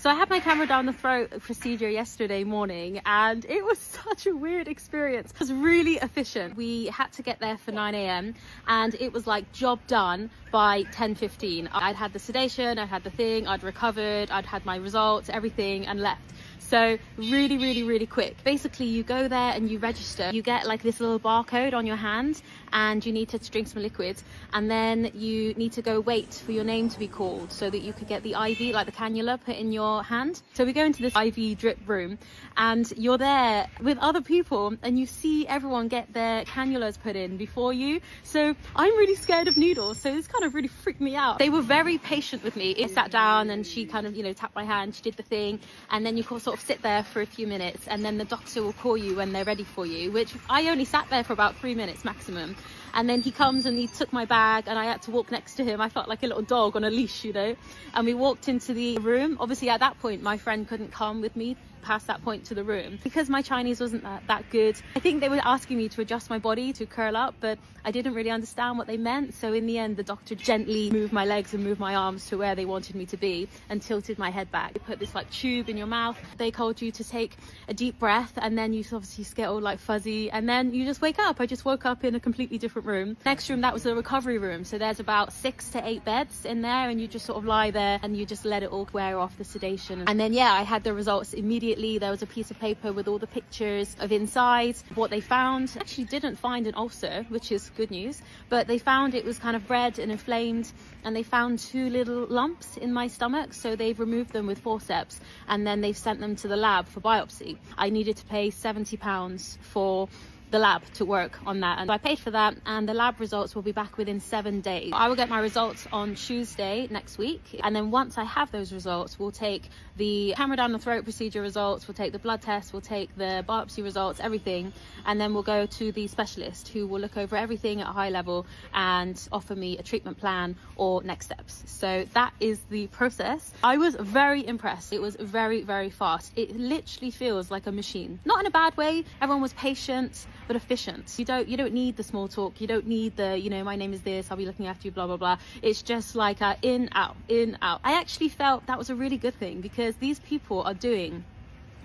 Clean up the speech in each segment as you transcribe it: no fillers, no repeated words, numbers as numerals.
So I had my camera down the throat procedure yesterday morning, and it was such a weird experience. It was really efficient. We had to get there for 9 a.m. and it was like job done by 10:15. I'd had the sedation, I had the thing, I'd recovered, I'd had my results, everything, and left. So really quick. Basically, you go there and you register. You get like this little barcode on your hand, and you need to drink some liquids, and then you need to go wait for your name to be called so that you could get the IV, like the cannula, put in your hand. So we go into this IV drip room, and you're there with other people, and you see everyone get their cannulas put in before you. So I'm really scared of needles, so this kind of really freaked me out. They were very patient with me. I sat down and she kind of, tapped my hand, she did the thing, and then you sort of sit there for a few minutes, and then the doctor will call you when they're ready for you, which I only sat there for about 3 minutes maximum. And then he comes and he took my bag, and I had to walk next to him. I felt like a little dog on a leash, and we walked into the room. Obviously at that point my friend couldn't come with me past that point to the room because my Chinese wasn't that good. I think they were asking me to adjust my body to curl up, but I didn't really understand what they meant. So in the end, the doctor gently moved my legs and moved my arms to where they wanted me to be and tilted my head back. They put this like tube in your mouth. They told you to take a deep breath, and then you obviously get all like fuzzy, and then you just wake up. I just woke up in a completely different room. Next room, that was the recovery room. So there's about 6 to 8 beds in there, and you just sort of lie there and you just let it all wear off, the sedation. And then I had the results immediately. There was a piece of paper with all the pictures of inside what they found. Actually didn't find an ulcer, which is good news, but they found it was kind of red and inflamed, and they found 2 little lumps in my stomach. So they've removed them with forceps, and then they've sent them to the lab for biopsy. I needed to pay £70 for the lab to work on that, and I paid for that, and the lab results will be back within 7 days. I will get my results on Tuesday next week, and then once I have those results, we'll take the camera down the throat procedure results, we'll take the blood test, we'll take the biopsy results, everything, and then we'll go to the specialist who will look over everything at a high level and offer me a treatment plan or next steps. So that is the process. I was very impressed. It was very fast. It literally feels like a machine, not in a bad way. Everyone was patient but efficient. You don't need the small talk, you don't need the my name is this, I'll be looking after you, blah blah blah. It's just like in out. I actually felt that was a really good thing, because these people are doing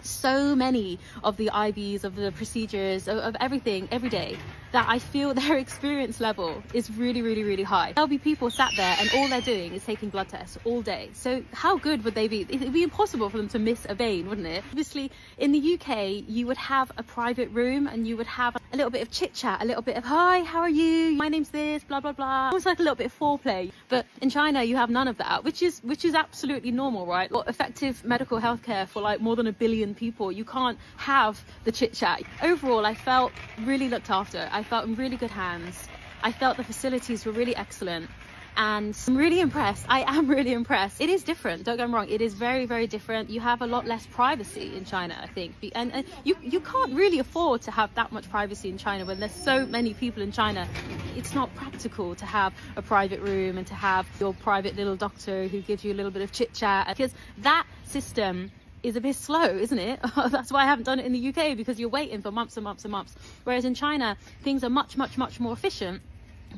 so many of the IVs, of the procedures, of everything every day, that I feel their experience level is really high. There'll be people sat there and all they're doing is taking blood tests all day. So how good would they be? It'd be impossible for them to miss a vein, wouldn't it? Obviously in the UK you would have a private room, and you would have a little bit of chit chat, a little bit of hi, how are you, my name's this, blah blah blah, almost like a little bit of foreplay. But in China you have none of that, which is absolutely normal, right? Or effective medical healthcare for like more than 1 billion people, you can't have the chit chat. Overall, I felt really looked after. I felt in really good hands. I felt the facilities were really excellent, and I'm really impressed. I am really impressed. It is different, don't get me wrong, it is very different. You have a lot less privacy in China, I think, and you can't really afford to have that much privacy in China when there's so many people in China. It's not practical to have a private room and to have your private little doctor who gives you a little bit of chit chat, because that system is a bit slow, isn't it? That's why I haven't done it in the UK, because you're waiting for months and months. Whereas in China, things are much more efficient,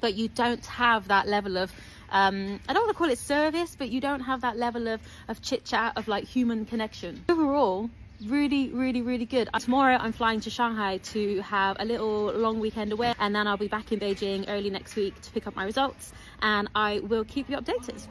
but you don't have that level of I don't want to call it service, but you don't have that level of chit chat, of like human connection. Overall, really good. Tomorrow I'm flying to Shanghai to have a little long weekend away, and then I'll be back in Beijing early next week to pick up my results, and I will keep you updated.